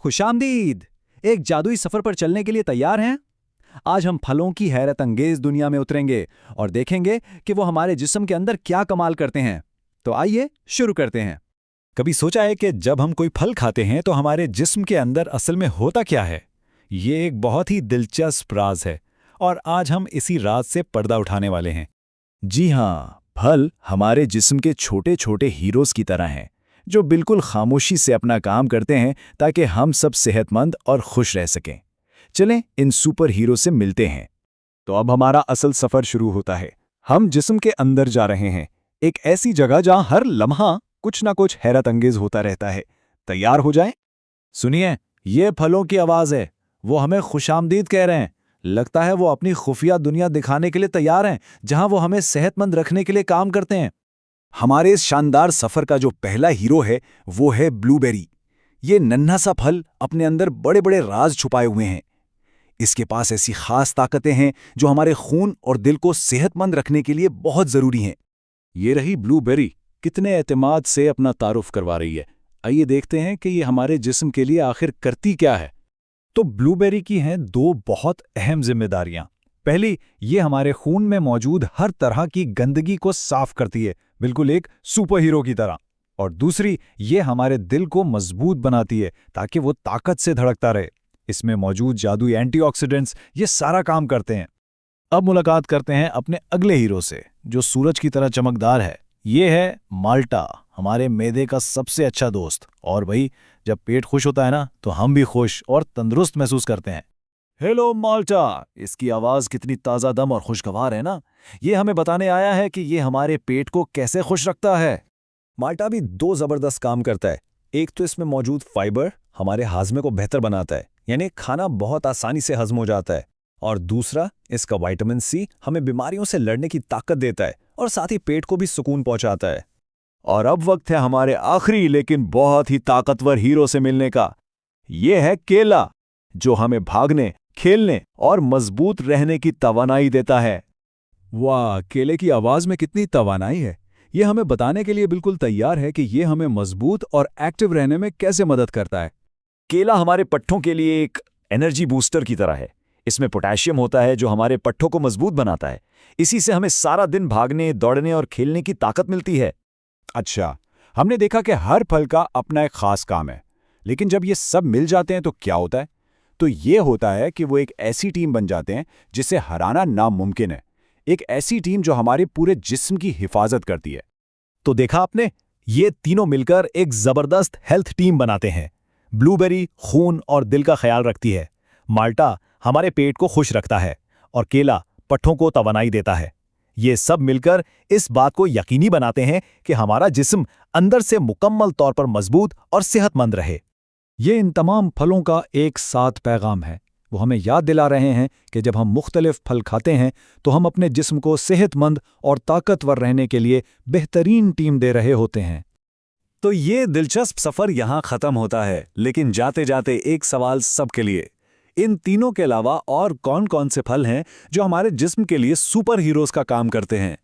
खुशामदीद। एक जादुई सफर पर चलने के लिए तैयार हैं? आज हम फलों की हैरत अंगेज दुनिया में उतरेंगे और देखेंगे कि वो हमारे जिस्म के अंदर क्या कमाल करते हैं। तो आइए शुरू करते हैं। कभी सोचा है कि जब हम कोई फल खाते हैं तो हमारे जिस्म के अंदर असल में होता क्या है? ये एक बहुत ही दिलचस्प राज है और आज हम इसी राज से पर्दा उठाने वाले हैं। जी हाँ, फल हमारे जिस्म के छोटे छोटे हीरोज की तरह हैं, जो बिल्कुल खामोशी से अपना काम करते हैं ताकि हम सब सेहतमंद और खुश रह सकें। चलें इन सुपर हीरो से मिलते हैं। तो अब हमारा असल सफर शुरू होता है। हम जिस्म के अंदर जा रहे हैं, एक ऐसी जगह जहां हर लम्हा कुछ ना कुछ हैरत अंगेज होता रहता है। तैयार हो जाएं? सुनिए, ये फलों की आवाज़ है। वो हमें खुशामदीद कह रहे हैं। लगता है वो अपनी खुफिया दुनिया दिखाने के लिए तैयार हैं, जहां वो हमें सेहतमंद रखने के लिए काम करते हैं। हमारे इस शानदार सफर का जो पहला हीरो है वो है ब्लूबेरी। ये नन्हा सा फल अपने अंदर बड़े बड़े राज छुपाए हुए हैं। इसके पास ऐसी खास ताकतें हैं जो हमारे खून और दिल को सेहतमंद रखने के लिए बहुत जरूरी हैं। ये रही ब्लूबेरी, कितने एतमाद से अपना तारुफ करवा रही है। आइए देखते हैं कि ये हमारे जिस्म के लिए आखिर करती क्या है। तो ब्लूबेरी की हैं दो बहुत अहम जिम्मेदारियां। पहली, ये हमारे खून में मौजूद हर तरह की गंदगी को साफ करती है, बिल्कुल एक सुपर हीरो की तरह। और दूसरी, ये हमारे दिल को मजबूत बनाती है ताकि वो ताकत से धड़कता रहे। इसमें मौजूद जादुई एंटीऑक्सीडेंट्स ये सारा काम करते हैं। अब मुलाकात करते हैं अपने अगले हीरो से, जो सूरज की तरह चमकदार है। ये है माल्टा, हमारे मैदे का सबसे अच्छा दोस्त। और भाई, जब पेट खुश होता है ना, तो हम भी खुश और तंदुरुस्त महसूस करते हैं। हेलो माल्टा, इसकी आवाज कितनी ताज़ा दम और खुशगवार है ना। ये हमें बताने आया है कि ये हमारे पेट को कैसे खुश रखता है। माल्टा भी दो जबरदस्त काम करता है। एक तो इसमें मौजूद फाइबर हमारे हाजमे को बेहतर बनाता है, यानी खाना बहुत आसानी से हजम हो जाता है। और दूसरा, इसका विटामिन सी हमें बीमारियों से लड़ने की ताकत देता है और साथ ही पेट को भी सुकून पहुंचाता है। और अब वक्त है हमारे आखिरी लेकिन बहुत ही ताकतवर हीरो से मिलने का। यह है केला, जो हमें भागने, खेलने और मजबूत रहने की तवानाई देता है। वाह, केले की आवाज में कितनी तवानाई है। ये हमें बताने के लिए बिल्कुल तैयार है कि ये हमें मजबूत और एक्टिव रहने में कैसे मदद करता है। केला हमारे पट्ठों के लिए एक एनर्जी बूस्टर की तरह है। इसमें पोटेशियम होता है जो हमारे पट्ठों को मजबूत बनाता है। इसी से हमें सारा दिन भागने, दौड़ने और खेलने की ताकत मिलती है। अच्छा, हमने देखा कि हर फल का अपना एक खास काम है, लेकिन जब ये सब मिल जाते हैं तो क्या होता है? तो ये होता है कि वो एक ऐसी टीम बन जाते हैं जिसे हराना नामुमकिन है। एक ऐसी टीम जो हमारे पूरे जिस्म की हिफाजत करती है। तो देखा आपने, ये तीनों मिलकर एक जबरदस्त हेल्थ टीम बनाते हैं। ब्लूबेरी खून और दिल का ख्याल रखती है, माल्टा हमारे पेट को खुश रखता है और केला पट्ठों को तवानाई देता है। ये सब मिलकर इस बात को यकीनी बनाते हैं कि हमारा जिस्म अंदर से मुकम्मल तौर पर मजबूत और सेहतमंद रहे। ये इन तमाम फलों का एक साथ पैगाम है। वो हमें याद दिला रहे हैं कि जब हम मुख्तलिफ फल खाते हैं तो हम अपने जिस्म को सेहतमंद और ताकतवर रहने के लिए बेहतरीन टीम दे रहे होते हैं। तो ये दिलचस्प सफर यहाँ खत्म होता है, लेकिन जाते जाते एक सवाल सबके लिए। इन तीनों के अलावा और कौन कौन से फल हैं जो हमारे जिस्म के लिए सुपर हीरोज का काम करते हैं?